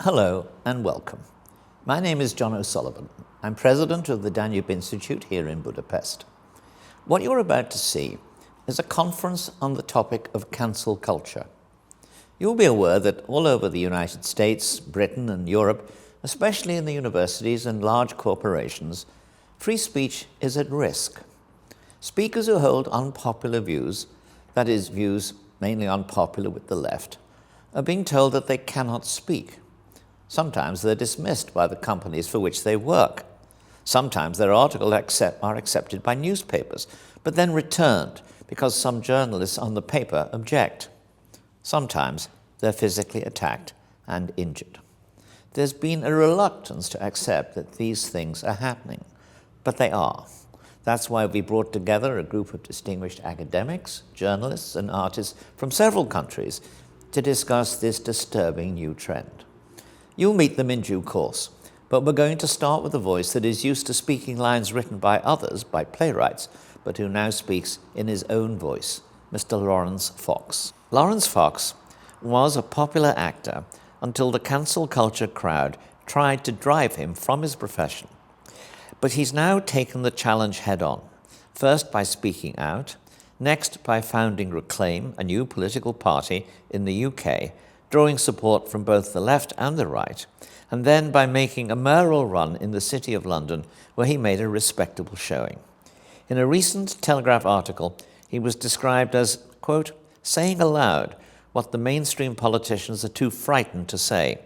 Hello and welcome. My name is John O'Sullivan. I'm president of the Danube Institute here in Budapest. What you're about to see is a conference on the topic of cancel culture. You'll be aware that all over the United States, Britain and Europe, especially in the universities and large corporations, free speech is at risk. Speakers who hold unpopular views, that is, views mainly unpopular with the left, are being told that they cannot speak. Sometimes they're dismissed by the companies for which they work. Sometimes their articles are accepted by newspapers, but then returned because some journalists on the paper object. Sometimes they're physically attacked and injured. There's been a reluctance to accept that these things are happening, but they are. That's why we brought together a group of distinguished academics, journalists, and artists from several countries to discuss this disturbing new trend. You'll meet them in due course, but we're going to start with a voice that is used to speaking lines written by others, by playwrights, but who now speaks in his own voice, Mr. Laurence Fox. Laurence Fox was a popular actor until the cancel culture crowd tried to drive him from his profession. But he's now taken the challenge head on, first by speaking out, next by founding Reclaim, a new political party in the UK, drawing support from both the left and the right, and then by making a mayoral run in the City of London, where he made a respectable showing. In a recent Telegraph article, he was described as, quote, saying aloud what the mainstream politicians are too frightened to say,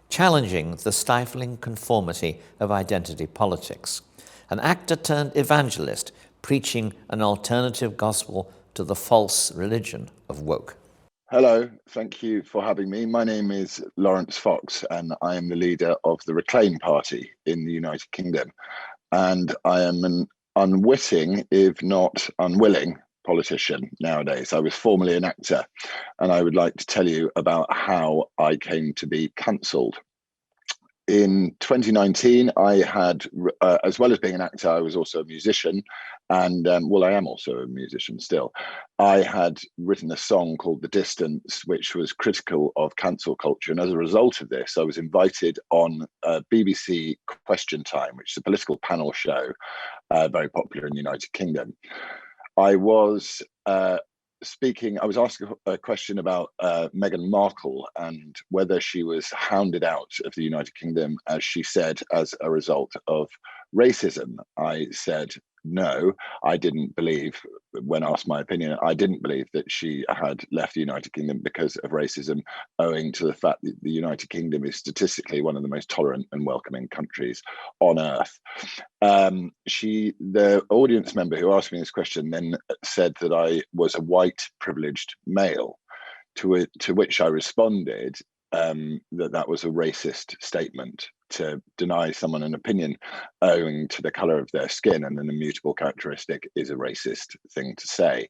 challenging the stifling conformity of identity politics. An actor turned evangelist, preaching an alternative gospel to the false religion of woke. Hello, thank you for having me. My name is Laurence Fox, and I am the leader of the Reclaim Party in the United Kingdom. And I am an unwitting, if not unwilling, politician nowadays. I was formerly an actor, and I would like to tell you about how I came to be cancelled. In 2019, I had, as well as being an actor, I was also a musician. And I am also a musician still. I had written a song called The Distance, which was critical of cancel culture. And as a result of this, I was invited on BBC Question Time, which is a political panel show, very popular in the United Kingdom. I was I was asked a question about Meghan Markle and whether she was hounded out of the United Kingdom, as she said, as a result of racism. I said, no, I didn't believe, when asked my opinion, I didn't believe that she had left the United Kingdom because of racism, owing to the fact that the United Kingdom is statistically one of the most tolerant and welcoming countries on earth. The audience member who asked me this question then said that I was a white privileged male, to which I responded that was a racist statement to deny someone an opinion owing to the color of their skin and an immutable characteristic is a racist thing to say.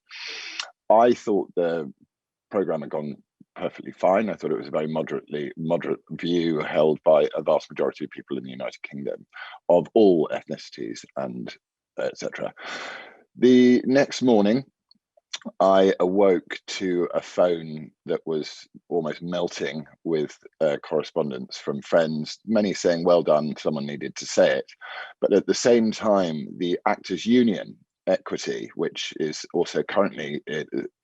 I thought the program had gone perfectly fine. I thought it was a very moderate view held by a vast majority of people in the United Kingdom of all ethnicities and etc. The next morning, I awoke to a phone that was almost melting with correspondence from friends, many saying, well done, someone needed to say it. But at the same time, the Actors Union, Equity, which is also currently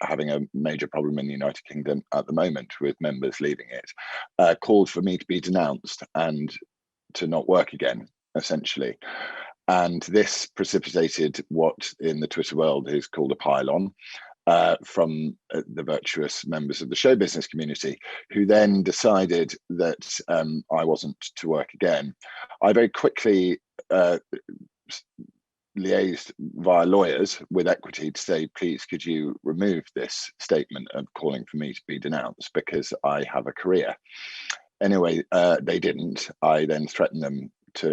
having a major problem in the United Kingdom at the moment with members leaving it, called for me to be denounced and to not work again, essentially. And this precipitated what in the Twitter world is called a pile-on from the virtuous members of the show business community, who then decided that I wasn't to work again. I very quickly liaised via lawyers with Equity to say, please, could you remove this statement of calling for me to be denounced because I have a career. Anyway, they didn't. I then threatened them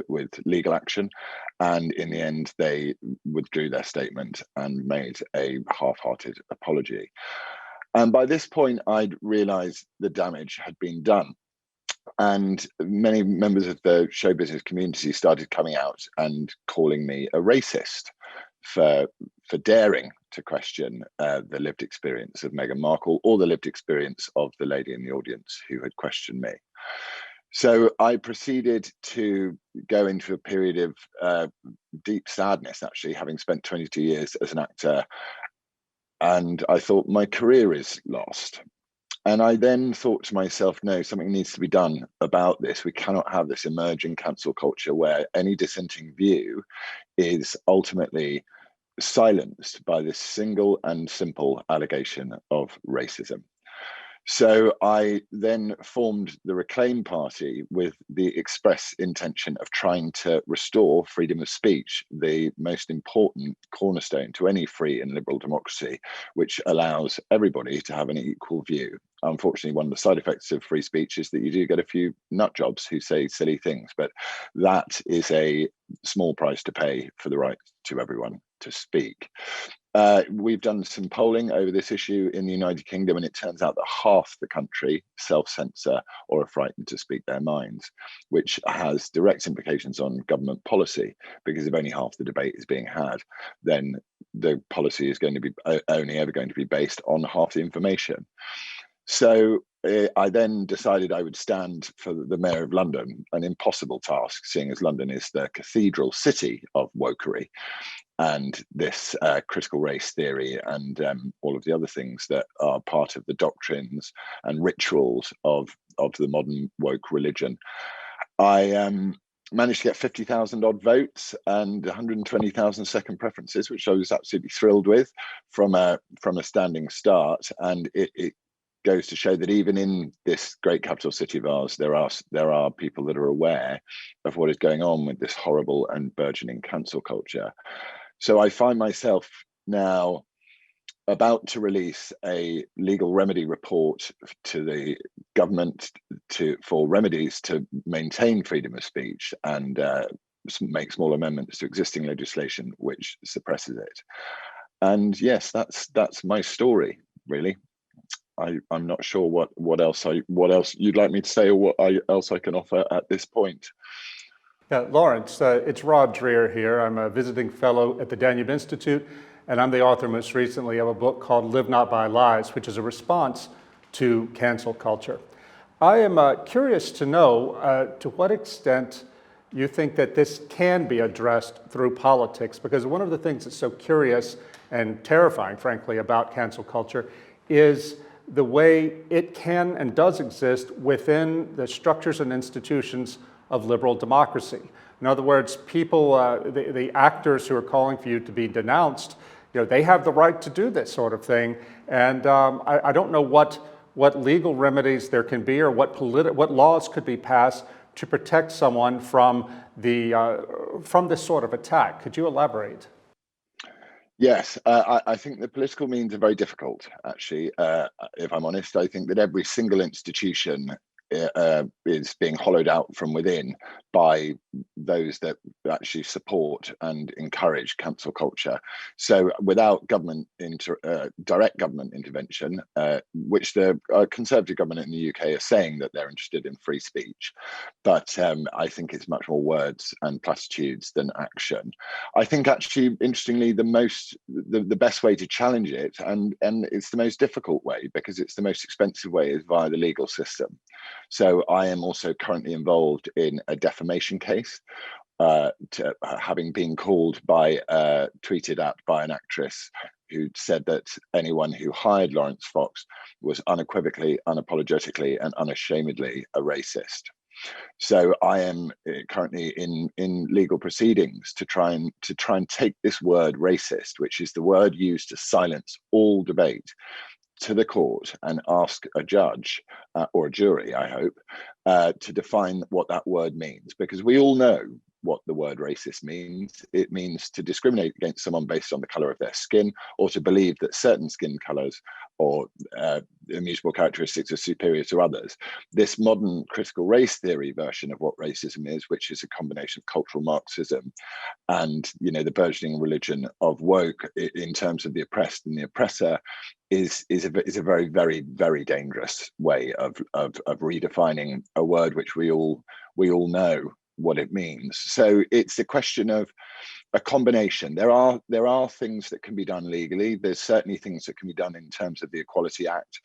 with legal action, and in the end they withdrew their statement and made a half-hearted apology. And by this point I'd realized the damage had been done, and many members of the show business community started coming out and calling me a racist for daring to question the lived experience of Meghan Markle or the lived experience of the lady in the audience who had questioned me. So I proceeded to go into a period of deep sadness, actually, having spent 22 years as an actor. And I thought, my career is lost. And I then thought to myself, no, something needs to be done about this. We cannot have this emerging cancel culture where any dissenting view is ultimately silenced by this single and simple allegation of racism. So I then formed the Reclaim Party with the express intention of trying to restore freedom of speech, the most important cornerstone to any free and liberal democracy, which allows everybody to have an equal view. Unfortunately, one of the side effects of free speech is that you do get a few nut jobs who say silly things, but that is a small price to pay for the right to everyone to speak. We've done some polling over this issue in the United Kingdom, and it turns out that half the country self-censor or are frightened to speak their minds, which has direct implications on government policy, because if only half the debate is being had, then the policy is going to be only ever going to be based on half the information. So I then decided I would stand for the Mayor of London, an impossible task, seeing as London is the cathedral city of wokery and this critical race theory and all of the other things that are part of the doctrines and rituals of the modern woke religion. I managed to get 50,000 odd votes and 120,000 second preferences, which I was absolutely thrilled with from a standing start. And it goes to show that even in this great capital city of ours, there are people that are aware of what is going on with this horrible and burgeoning cancel culture. So I find myself now about to release a legal remedy report to the government for remedies to maintain freedom of speech and make small amendments to existing legislation which suppresses it. And yes, that's my story, really. I'm not sure what else you'd like me to say, or what else I can offer at this point. Yeah, Laurence, it's Rob Dreher here. I'm a visiting fellow at the Danube Institute, and I'm the author most recently of a book called Live Not by Lies, which is a response to cancel culture. I am curious to know to what extent you think that this can be addressed through politics, because one of the things that's so curious and terrifying, frankly, about cancel culture is the way it can and does exist within the structures and institutions of liberal democracy. In other words, people, the actors who are calling for you to be denounced, they have the right to do this sort of thing. And I don't know what legal remedies there can be or what laws could be passed to protect someone from this sort of attack. Could you elaborate? Yes, I think the political means are very difficult, actually. If I'm honest, I think that every single institution is being hollowed out from within by those that actually support and encourage cancel culture. So without direct government intervention, which the Conservative government in the UK are saying that they're interested in free speech, but I think it's much more words and platitudes than action. I think actually, interestingly, the best way to challenge it, and it's the most difficult way because it's the most expensive way, is via the legal system. So I am also currently involved in a defamation case, having been tweeted at by an actress who said that anyone who hired Laurence Fox was unequivocally, unapologetically, and unashamedly a racist. So I am currently in legal proceedings to try and take this word racist, which is the word used to silence all debate, to the court and ask a judge or a jury, I hope, to define what that word means, because we all know what the word racist means. It means to discriminate against someone based on the color of their skin, or to believe that certain skin colors or immutable characteristics are superior to others. This modern critical race theory version of what racism is, which is a combination of cultural Marxism and the burgeoning religion of woke in terms of the oppressed and the oppressor, is a very, very, very dangerous way of redefining a word which we all know what it means. So it's a question of a combination. There are things that can be done legally. There's certainly things that can be done in terms of the Equality Act.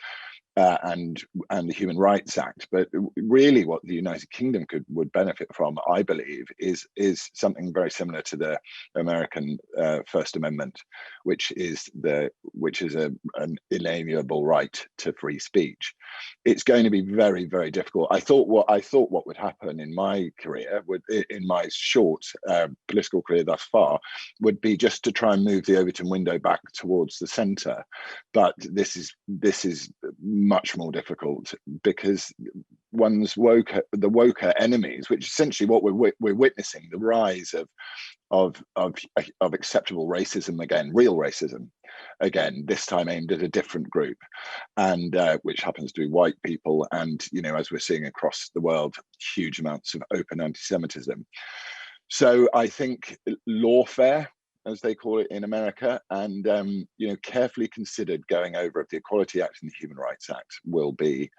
and the Human Rights Act. But really, what the United Kingdom would benefit from, I believe, is something very similar to the American First Amendment, which is an inalienable right to free speech. It's going to be very, very difficult. I thought what would happen in my career, in my short political career thus far, would be just to try and move the Overton window back towards the centre. But this is much more difficult, because one's the woker enemies, which is essentially what we're witnessing, the rise of acceptable racism again, real racism again, this time aimed at a different group, and which happens to be white people, and as we're seeing across the world, huge amounts of open anti-Semitism. So I think lawfare, as they call it in America, and carefully considered going over of the Equality Act and the Human Rights Act will be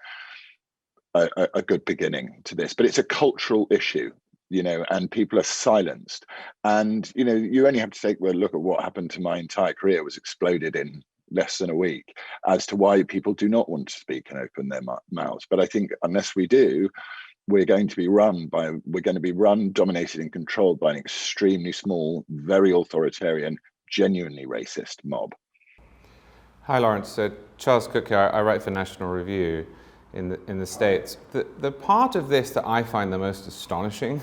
a good beginning to this. But it's a cultural issue, and people are silenced. And you only have to take a look at what happened to my entire career. It was exploded in less than a week, as to why people do not want to speak and open their mouths. But I think unless we do, we're going to be run, dominated and controlled by an extremely small, very authoritarian, genuinely racist mob. Hi, Laurence. Charles Cooke here. I write for National Review in the States. The part of this that I find the most astonishing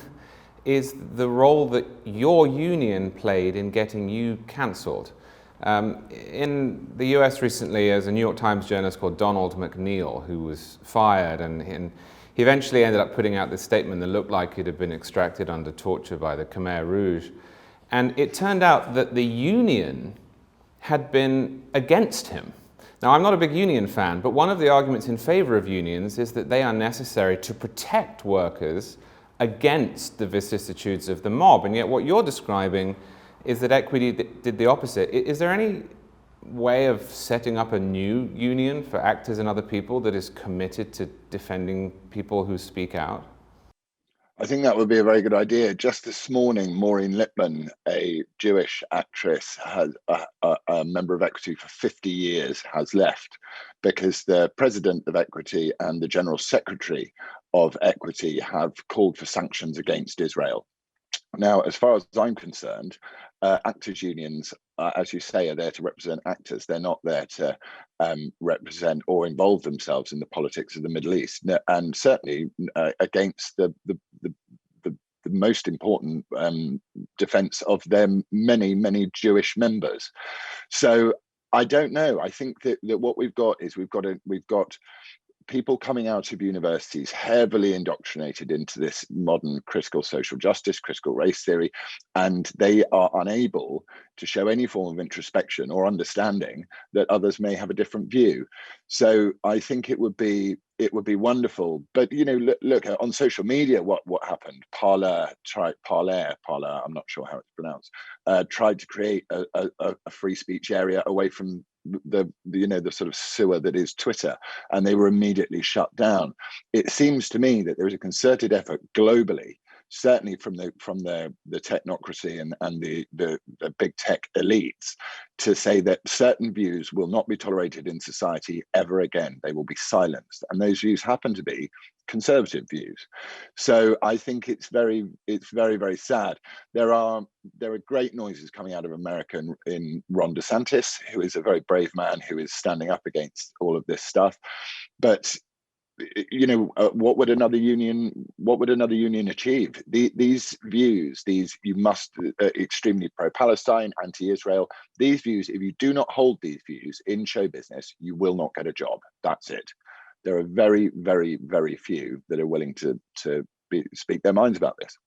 is the role that your union played in getting you cancelled. In the US recently, there's a New York Times journalist called Donald McNeil who was fired, and he eventually ended up putting out this statement that looked like it had been extracted under torture by the Khmer Rouge. And it turned out that the union had been against him. Now, I'm not a big union fan, but one of the arguments in favor of unions is that they are necessary to protect workers against the vicissitudes of the mob. And yet what you're describing is that Equity did the opposite. Is there any way of setting up a new union for actors and other people that is committed to defending people who speak out? I think that would be a very good idea. Just this morning, Maureen Lipman, a Jewish actress, has a member of Equity for 50 years, has left because the president of Equity and the general secretary of Equity have called for sanctions against Israel. Now, as far as I'm concerned, actors' unions, as you say, are there to represent actors. They're not there to represent or involve themselves in the politics of the Middle East, and certainly against the most important defense of their many Jewish members. So I don't know. I think that what we've got is we've got people coming out of universities heavily indoctrinated into this modern critical social justice, critical race theory, and they are unable to show any form of introspection or understanding that others may have a different view. So I think it would be wonderful. But look on social media, what happened? Parler, I'm not sure how it's pronounced, tried to create a free speech area away from the sort of sewer that is Twitter, and they were immediately shut down. It seems to me that there is a concerted effort globally, certainly from the technocracy and the big tech elites, to say that certain views will not be tolerated in society ever again. They will be silenced, and those views happen to be conservative views. So I think it's very, very sad. There are great noises coming out of America in Ron DeSantis, who is a very brave man who is standing up against all of this stuff. But what would another union achieve? These views, you must extremely pro-Palestine, anti-Israel. These views, if you do not hold these views in show business, you will not get a job. That's it. There are very, very, very few that are willing to speak their minds about this.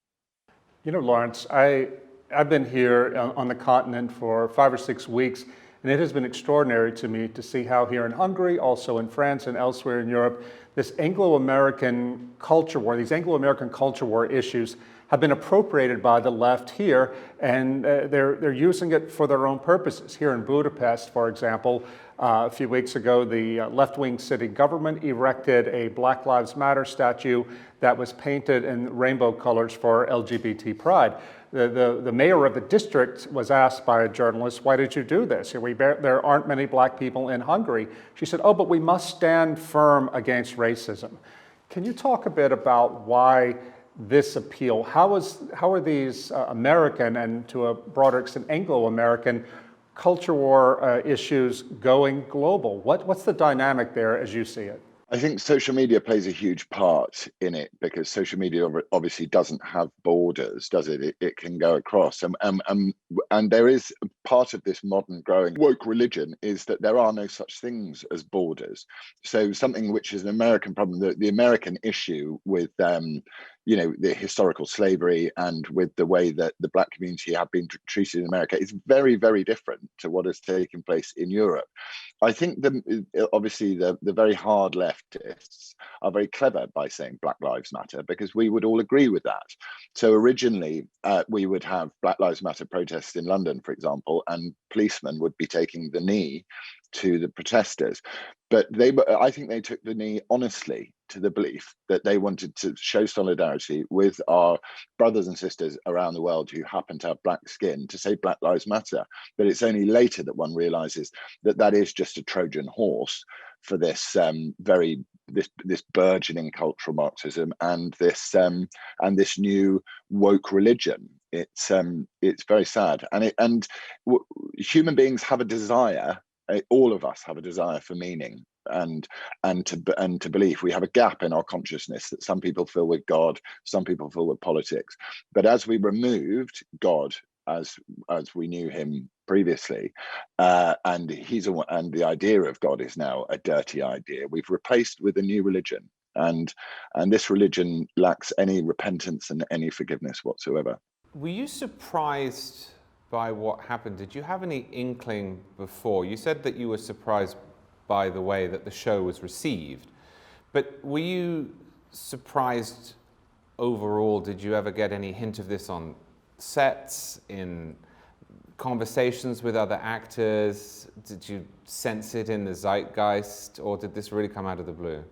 Laurence, I've been here on the continent for 5 or 6 weeks, and it has been extraordinary to me to see how here in Hungary, also in France and elsewhere in Europe, this Anglo-American culture war, these Anglo-American culture war issues have been appropriated by the left here, and they're using it for their own purposes. Here in Budapest, for example, a few weeks ago, the left-wing city government erected a Black Lives Matter statue that was painted in rainbow colors for LGBT pride. The mayor of the district was asked by a journalist, "Why did you do this? There aren't many black people in Hungary." She said, "Oh, but we must stand firm against racism." Can you talk a bit about why this appeal? How are these American and to a broader extent Anglo-American culture war issues going global? What's the dynamic there as you see it? I think social media plays a huge part in it, because social media obviously doesn't have borders, does it? It can go across. And there is part of this modern growing woke religion is that there are no such things as borders. So something which is an American problem, the American issue with the historical slavery and with the way that the black community have been treated in America is very, very different to what has taken place in Europe. I think obviously the very hard leftists are very clever by saying Black Lives Matter, because we would all agree with that. So originally we would have Black Lives Matter protests in London, for example, and policemen would be taking the knee to the protesters. But I think they took the knee honestly to the belief that they wanted to show solidarity with our brothers and sisters around the world who happen to have black skin, to say Black Lives Matter. But it's only later that one realizes that that is just a Trojan horse for this this burgeoning cultural Marxism and this new woke religion. It's very sad, and human beings have a desire. All of us have a desire for meaning and to belief. We have a gap in our consciousness that some people fill with God, some people fill with politics. But as we removed God as we knew him previously, and the idea of God is now a dirty idea, we've replaced with a new religion, and this religion lacks any repentance and any forgiveness whatsoever. Were you surprised by what happened? Did you have any inkling before? You said that you were surprised by the way that the show was received, but were you surprised overall? Did you ever get any hint of this on sets, in conversations with other actors? Did you sense it in the zeitgeist, or did this really come out of the blue?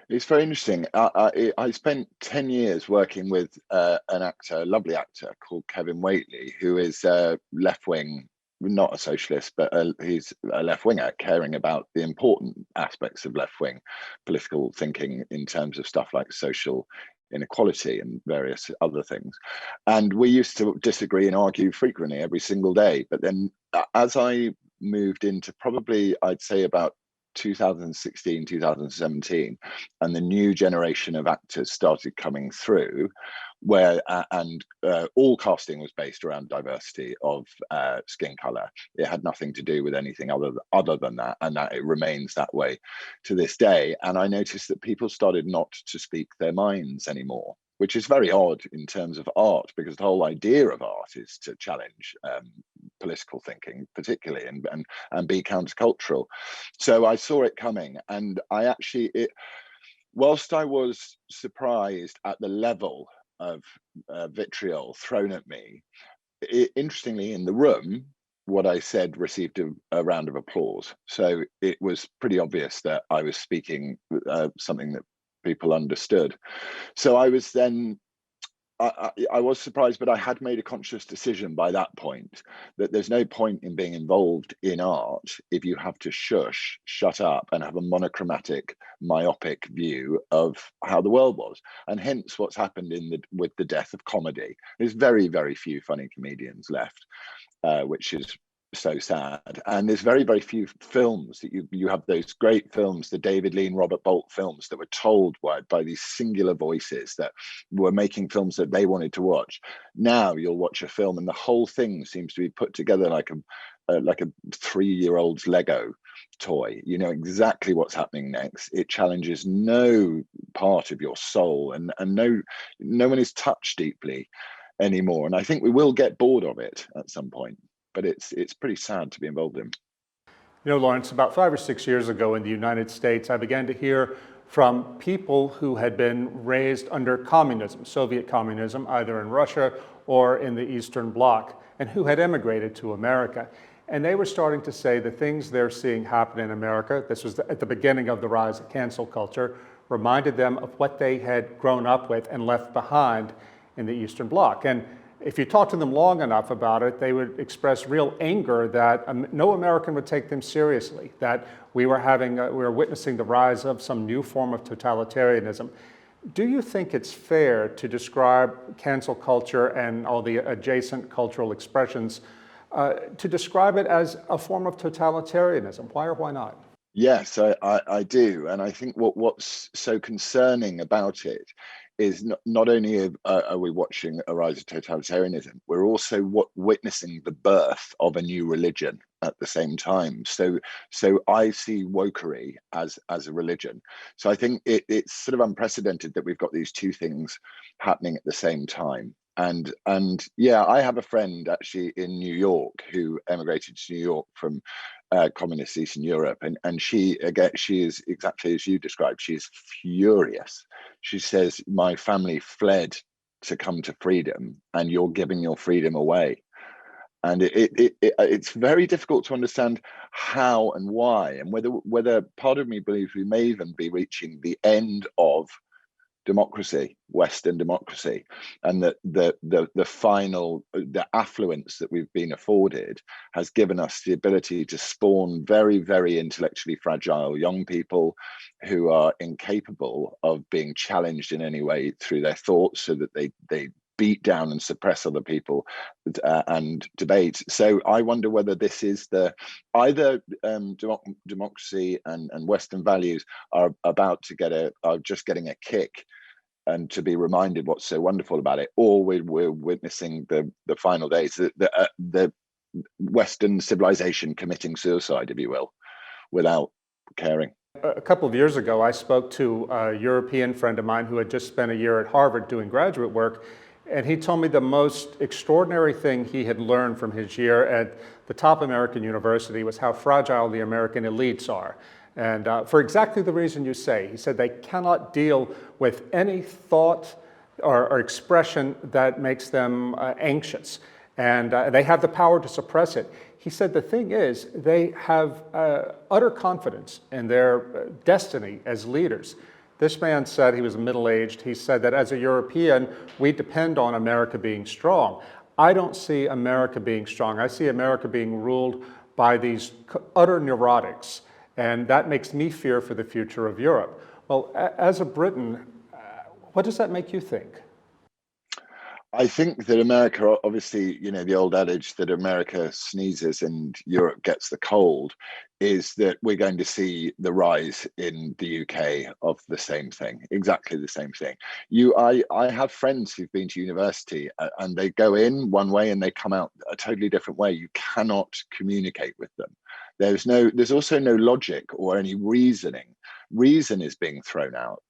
It's very interesting. I spent 10 years working with an actor, a lovely actor called Kevin Whately, who is left-wing, not a socialist, but he's a left-winger, caring about the important aspects of left-wing political thinking in terms of stuff like social inequality and various other things. And we used to disagree and argue frequently every single day. But then as I moved into probably, I'd say about 2016, 2017, and the new generation of actors started coming through, where all casting was based around diversity of skin color. It had nothing to do with anything other than that, and that it remains that way to this day. And I noticed that people started not to speak their minds anymore, which is very odd in terms of art, because the whole idea of art is to challenge political thinking, particularly, and be countercultural. So I saw it coming, and whilst I was surprised at the level of vitriol thrown at me, interestingly, in the room, what I said received a round of applause. So it was pretty obvious that I was speaking something that people understood. So I was then, I was surprised, but I had made a conscious decision by that point that there's no point in being involved in art if you have to shut up, and have a monochromatic, myopic view of how the world was. And hence what's happened with the death of comedy. There's very, very few funny comedians left, which is so sad. And there's very, very few films that you have those great films, the David Lean, Robert Bolt films that were told by these singular voices that were making films that they wanted to watch. Now you'll watch a film and the whole thing seems to be put together like a 3-year-old's Lego toy. You know exactly what's happening next. It challenges no part of your soul, and no one is touched deeply anymore. And I think we will get bored of it at some point. But it's pretty sad to be involved in. You know, Laurence, about 5 or 6 years ago in the United States, I began to hear from people who had been raised under communism, Soviet communism, either in Russia or in the Eastern Bloc, and who had emigrated to America. And they were starting to say the things they're seeing happen in America, this was at the beginning of the rise of cancel culture, reminded them of what they had grown up with and left behind in the Eastern Bloc. And if you talk to them long enough about it, they would express real anger that no American would take them seriously, that we were witnessing the rise of some new form of totalitarianism. Do you think it's fair to describe cancel culture and all the adjacent cultural expressions, to describe it as a form of totalitarianism? Why or why not? Yes, I do. And I think what's so concerning about it is not only are we watching a rise of totalitarianism, we're also witnessing the birth of a new religion at the same time. So I see wokery as a religion. So I think it's sort of unprecedented that we've got these two things happening at the same time. And yeah, I have a friend actually in New York who emigrated to New York from communist Eastern Europe, and she is exactly as you described. She's furious. She says, "My family fled to come to freedom, and you're giving your freedom away." And it's very difficult to understand how and why, and whether part of me believes we may even be reaching the end of democracy, Western democracy, and that the affluence that we've been afforded has given us the ability to spawn very, very intellectually fragile young people who are incapable of being challenged in any way through their thoughts, so that they beat down and suppress other people and debate. So I wonder whether this is either democracy and Western values are just getting a kick, and to be reminded what's so wonderful about it, or we're witnessing the final days, the Western civilization committing suicide, if you will, without caring. A couple of years ago, I spoke to a European friend of mine who had just spent a year at Harvard doing graduate work, and he told me the most extraordinary thing he had learned from his year at the top American university was how fragile the American elites are. And for exactly the reason you say, he said they cannot deal with any thought or expression that makes them anxious, and they have the power to suppress it. He said the thing is, they have utter confidence in their destiny as leaders. This man said, he was middle-aged, he said that as a European, we depend on America being strong. I don't see America being strong. I see America being ruled by these utter neurotics, and that makes me fear for the future of Europe. Well, as a Briton, what does that make you think? I think that America, obviously, the old adage that America sneezes and Europe gets the cold, is that we're going to see the rise in the UK of the same thing, exactly the same thing. I have friends who've been to university and they go in one way and they come out a totally different way. You cannot communicate with them. There's also no logic or any reasoning. Reason is being thrown out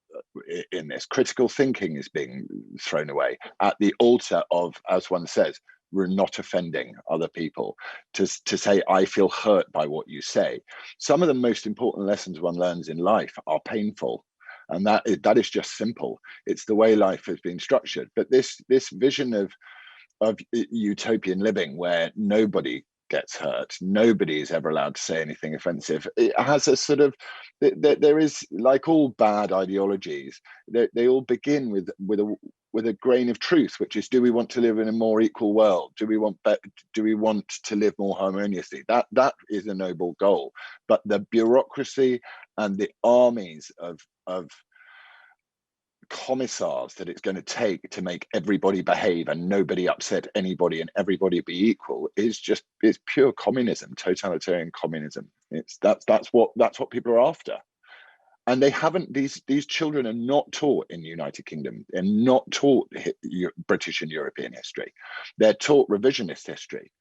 in this. Critical thinking is being thrown away at the altar of, as one says, we're not offending other people, to say, I feel hurt by what you say. Some of the most important lessons one learns in life are painful, and that is just simple. It's the way life has been structured. But this vision of utopian living where nobody gets hurt, nobody is ever allowed to say anything offensive, it has a sort of, there is, like all bad ideologies, they all begin with a grain of truth, which is, do we want to live in a more equal world? Do we want to live more harmoniously? That is a noble goal. But the bureaucracy and the armies of commissars that it's going to take to make everybody behave and nobody upset anybody and everybody be equal is pure communism, totalitarian communism. That's what people are after. And they haven't, these children are not taught in the United Kingdom. They're not taught British and European history. They're taught revisionist history.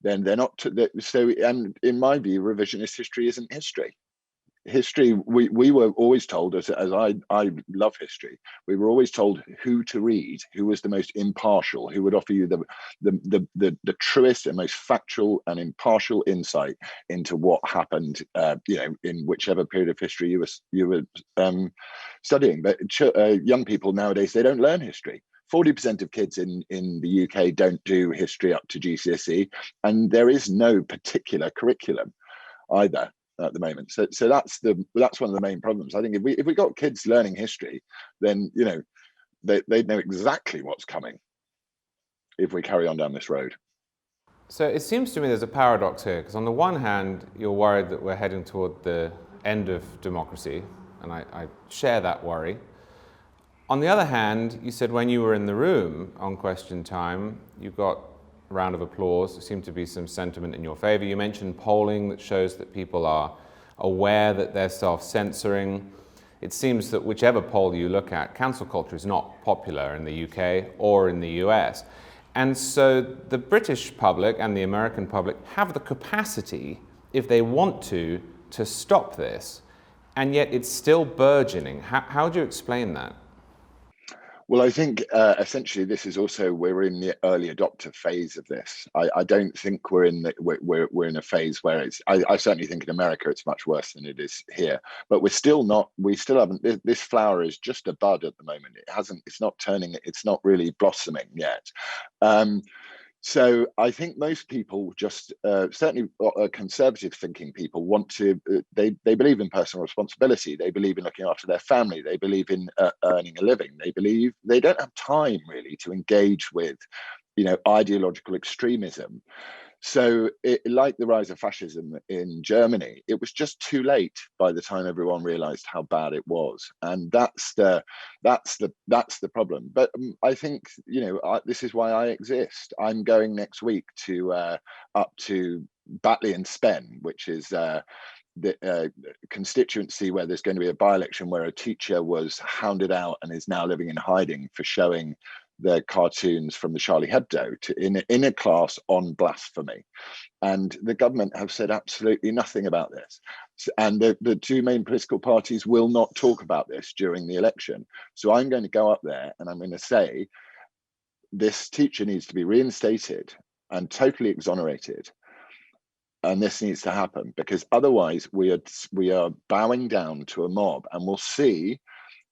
Then they're not, and in my view, revisionist history isn't history. history, we were always told, as I love history, we were always told who to read, who was the most impartial, who would offer you the truest and most factual and impartial insight into what happened, in whichever period of history you were studying. But young people nowadays, they don't learn history. 40% of kids in the UK don't do history up to GCSE, and there is no particular curriculum either at the moment. So that's one of the main problems. I think if we got kids learning history, then they'd know exactly what's coming if we carry on down this road. So it seems to me there's a paradox here, because on the one hand, you're worried that we're heading toward the end of democracy, and I share that worry. On the other hand, you said when you were in the room on Question Time, you got a round of applause. There seemed to be some sentiment in your favor. You mentioned polling that shows that people are aware that they're self-censoring. It seems that whichever poll you look at, cancel culture is not popular in the UK or in the US. And so the British public and the American public have the capacity, if they want to stop this. And yet it's still burgeoning. How do you explain that? Well, I think essentially this is also, we're in the early adopter phase of this. I don't think we're in a phase where it's. I certainly think in America it's much worse than it is here. But we're still not. We still haven't. This flower is just a bud at the moment. It hasn't. It's not turning. It's not really blossoming yet. So I think most people, just certainly conservative thinking people, want to. They believe in personal responsibility. They believe in looking after their family. They believe in earning a living. They believe they don't have time really to engage with, ideological extremism. So, like the rise of fascism in Germany, it was just too late by the time everyone realised how bad it was, and that's the problem. But I think this is why I exist. I'm going next week to up to Batley and Spen, which is the constituency where there's going to be a by-election where a teacher was hounded out and is now living in hiding for showing the cartoons from the Charlie Hebdo in a class on blasphemy. And the government have said absolutely nothing about this. And the two main political parties will not talk about this during the election. So I'm going to go up there and I'm going to say, this teacher needs to be reinstated and totally exonerated. And this needs to happen, because otherwise we are bowing down to a mob, and we'll see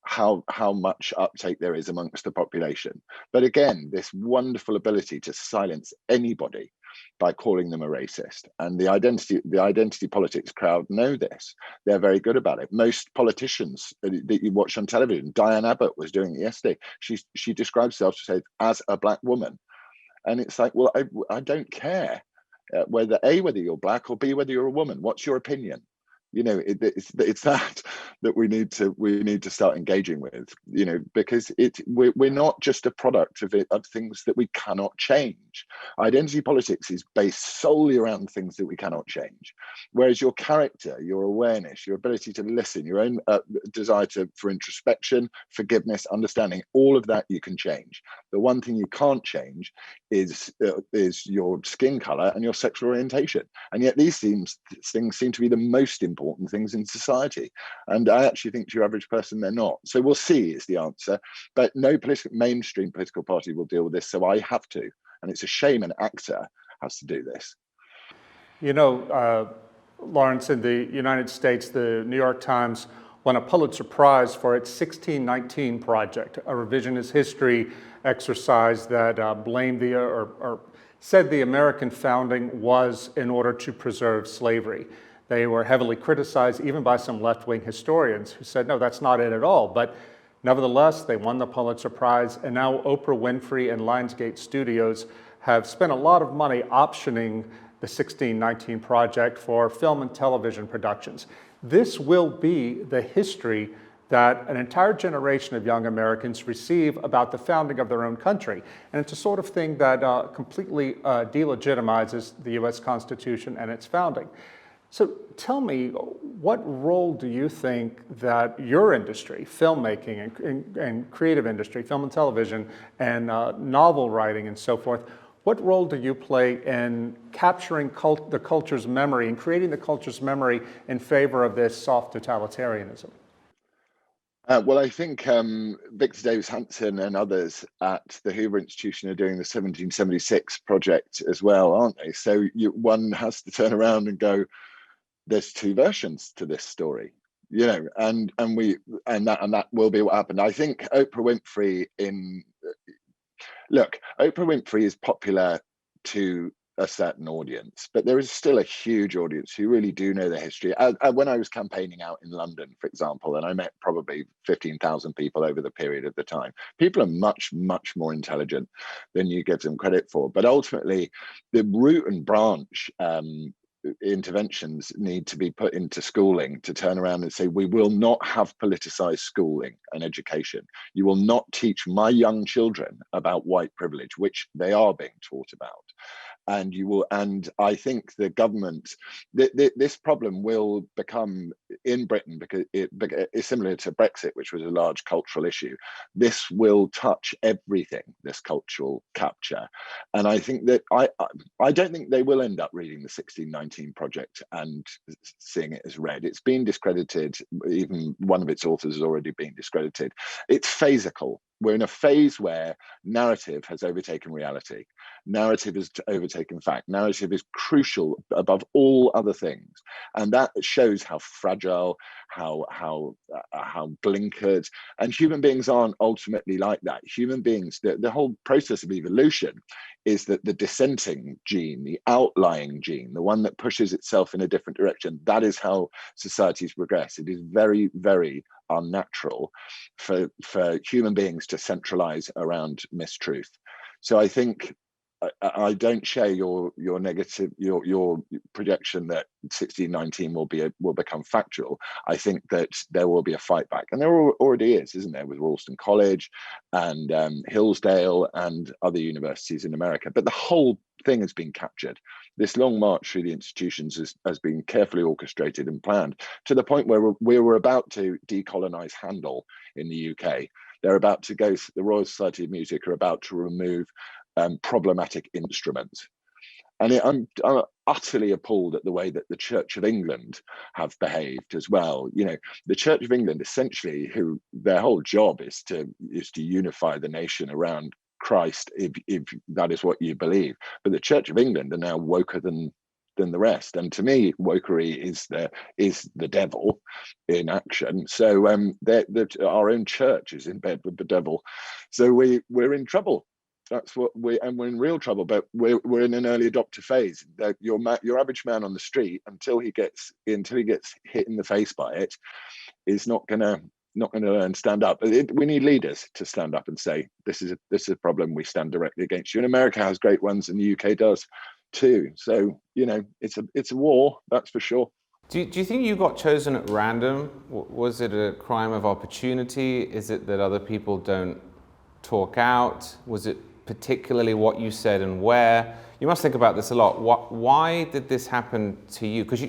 how much uptake there is amongst the population. But again, this wonderful ability to silence anybody by calling them a racist, and the identity politics crowd know this. They're very good about it. Most politicians that you watch on television, Diane Abbott was doing it yesterday. She describes herself as a black woman, and it's like, well, I don't care whether you're black or B, whether you're a woman. What's your opinion? It's that we need to start engaging with, because we're not just a product of things that we cannot change. Identity politics is based solely around things that we cannot change, whereas your character, your awareness, your ability to listen, your own desire for introspection, forgiveness, understanding, all of that you can change. The one thing you can't change is your skin color and your sexual orientation, and yet these things seem to be the most important things in society. And I actually think to your average person, they're not. So we'll see is the answer. But no mainstream political party will deal with this, so I have to. And it's a shame an actor has to do this. Laurence, in the United States, the New York Times won a Pulitzer Prize for its 1619 project, a revisionist history exercise that blamed or said the American founding was in order to preserve slavery. They were heavily criticized even by some left-wing historians who said, no, that's not it at all. But nevertheless, they won the Pulitzer Prize, and now Oprah Winfrey and Lionsgate Studios have spent a lot of money optioning the 1619 project for film and television productions. This will be the history that an entire generation of young Americans receive about the founding of their own country. And it's a sort of thing that completely delegitimizes the US Constitution and its founding. So tell me, what role do you think that your industry, filmmaking and creative industry, film and television, and novel writing and so forth, What role do you play in capturing the culture's memory and creating the culture's memory in favor of this soft totalitarianism? Well, I think Victor Davis Hanson and others at the Hoover Institution are doing the 1776 project as well, aren't they? So one has to turn around and go, there's two versions to this story, and that will be what happened. I think Oprah Winfrey Oprah Winfrey is popular to a certain audience, but there is still a huge audience who really do know the history. When I was campaigning out in London, for example, and I met probably 15,000 people over the period of the time, people are much, much more intelligent than you give them credit for. But ultimately, the root and branch interventions need to be put into schooling to turn around and say, we will not have politicized schooling and education. You will not teach my young children about white privilege, which they are being taught about. And I think the government, this problem will become in Britain, because it's similar to Brexit, which was a large cultural issue. This will touch everything, this cultural capture. And I think that I don't think they will end up reading the 1619 Project and seeing it as read. It's been discredited. Even one of its authors has already been discredited. It's phasical. We're in a phase where narrative has overtaken reality. Narrative has overtaken fact. Narrative is crucial above all other things, and that shows how fragile, how blinkered. And human beings aren't ultimately like that. Human beings, the whole process of evolution is that the dissenting gene, the outlying gene, the one that pushes itself in a different direction, that is how societies progress. It is very, very unnatural for human beings to centralize around mistruth. So I think I don't share your negative your projection that 1619 will become factual. I think that there will be a fight back, and there already is, isn't there, with Ralston College and Hillsdale and other universities in America. But the whole thing has been captured. This long march through the institutions has been carefully orchestrated and planned to the point where we were about to decolonize Handel in the UK. They're about to go. The Royal Society of Music are about to remove problematic instruments. And I'm utterly appalled at the way that the Church of England have behaved as well. The Church of England, essentially, who their whole job is to unify the nation around Christ, if that is what you believe. But the Church of England are now woker than the rest. And to me, wokery is the devil in action. So our own church is in bed with the devil. So we're in trouble. That's what we're in real trouble. But we're in an early adopter phase. Your average man on the street, until he gets hit in the face by it, is not gonna learn stand up. We need leaders to stand up and say, this is a problem. We stand directly against you. And America has great ones, and the UK does too. So it's a war, that's for sure. Do you think you got chosen at random? Was it a crime of opportunity? Is it that other people don't talk out? Was it particularly what you said and where? You must think about this a lot. Why did this happen to you? Because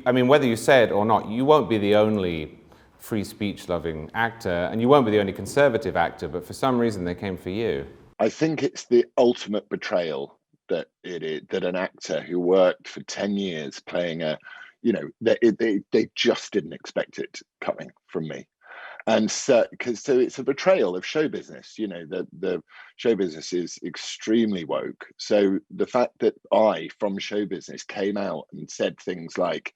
I mean, whether you say it or not, you won't be the only free speech loving actor, and you won't be the only conservative actor, but for some reason they came for you. I think it's the ultimate betrayal that an actor who worked for 10 years playing they just didn't expect it coming from me. And so it's a betrayal of show business. The show business is extremely woke. So the fact that I, from show business, came out and said things like,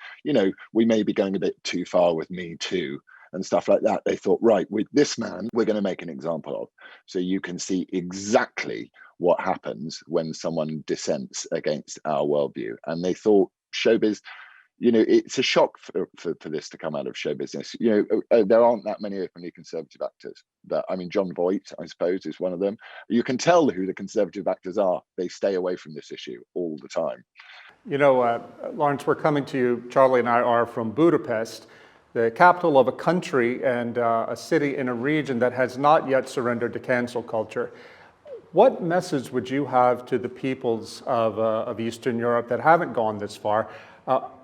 we may be going a bit too far with Me Too and stuff like that. They thought, right, with this man, we're going to make an example of. So you can see exactly what happens when someone dissents against our worldview. And they thought showbiz, it's a shock for this to come out of show business. There aren't that many openly conservative actors. John Voight, I suppose, is one of them. You can tell who the conservative actors are. They stay away from this issue all the time. Laurence, we're coming to you. Charlie and I are from Budapest, the capital of a country and a city in a region that has not yet surrendered to cancel culture. What message would you have to the peoples of Eastern Europe that haven't gone this far?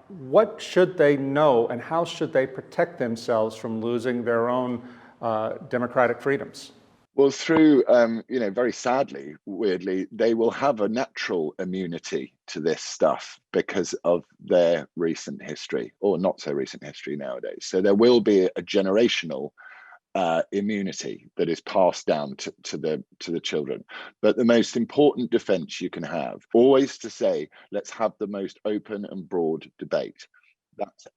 What should they know, and how should they protect themselves from losing their own democratic freedoms? Well, through, very sadly, weirdly, they will have a natural immunity to this stuff because of their recent history, or not so recent history nowadays. So there will be a generational immunity that is passed down to the children. But the most important defense you can have, always to say, let's have the most open and broad debate.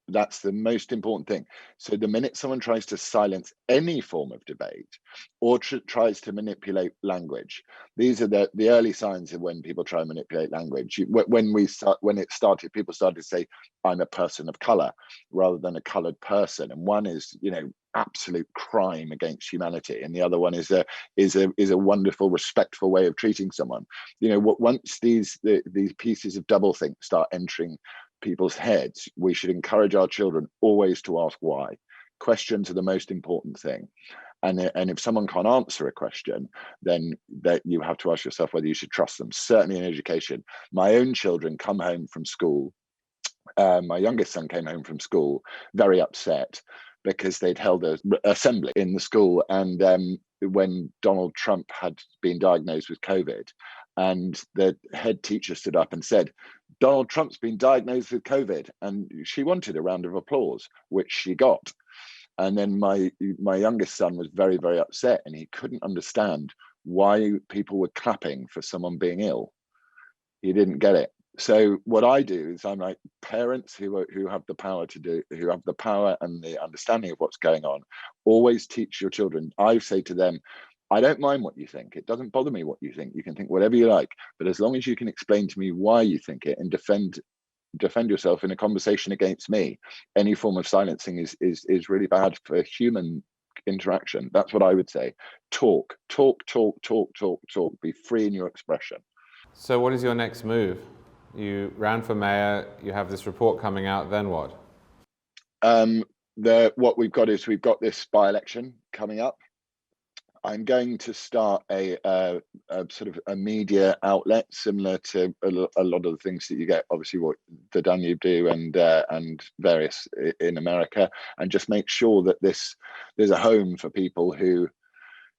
That's the most important thing. So the minute someone tries to silence any form of debate or tries to manipulate language, these are the early signs of when people try and manipulate language. When it started, people started to say, I'm a person of color rather than a colored person. And one is, absolute crime against humanity, and the other one is a wonderful, respectful way of treating someone. Once these pieces of doublethink start entering people's heads, we should encourage our children always to ask why. Questions are the most important thing. And if someone can't answer a question, then that you have to ask yourself whether you should trust them. Certainly in education. My own children come home from school. My youngest son came home from school very upset because they'd held an assembly in the school, and when Donald Trump had been diagnosed with COVID, and the head teacher stood up and said, Donald Trump's been diagnosed with COVID, and she wanted a round of applause, which she got. And then my youngest son was very, very upset, and he couldn't understand why people were clapping for someone being ill. He didn't get it. So what I do is I'm like, parents who have the power who have the power and the understanding of what's going on, always teach your children. I say to them, I don't mind what you think. It doesn't bother me what you think. You can think whatever you like, but as long as you can explain to me why you think it and defend yourself in a conversation against me, any form of silencing is really bad for human interaction. That's what I would say. Talk. Be free in your expression. So what is your next move? You ran for mayor, you have this report coming out, then what? What we've got this by-election coming up. I'm going to start a sort of a media outlet similar to a lot of the things that you get, obviously what the Danube do and various in America, and just make sure that there's a home for people who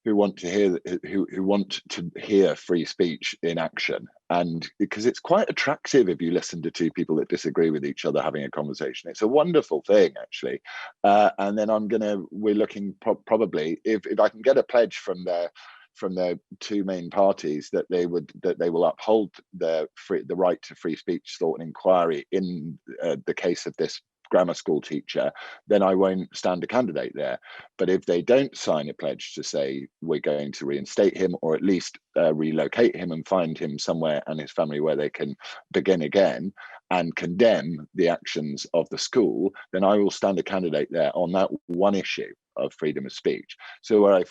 want to hear free speech in action. And because it's quite attractive if you listen to two people that disagree with each other having a conversation. It's a wonderful thing, actually. And then we're looking probably if I can get a pledge from the two main parties that they will uphold the right to free speech, thought and inquiry in the case of this grammar school teacher, then I won't stand a candidate there. But if they don't sign a pledge to say we're going to reinstate him, or at least relocate him and find him somewhere and his family where they can begin again and condemn the actions of the school, then I will stand a candidate there on that one issue of freedom of speech. So where I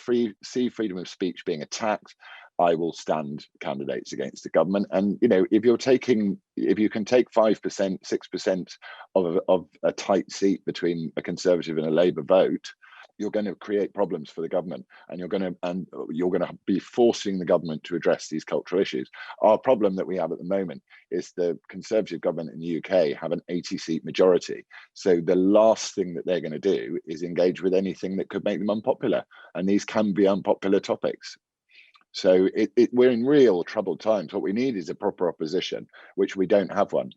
see freedom of speech being attacked, I will stand candidates against the government. And if you can take 5%, 6% of a tight seat between a Conservative and a Labour vote, you're going to create problems for the government, and you're going to be forcing the government to address these cultural issues. Our problem that we have at the moment is the Conservative government in the UK have an 80-seat majority. So the last thing that they're going to do is engage with anything that could make them unpopular, and these can be unpopular topics. So we're in real troubled times. What we need is a proper opposition, which we don't have one.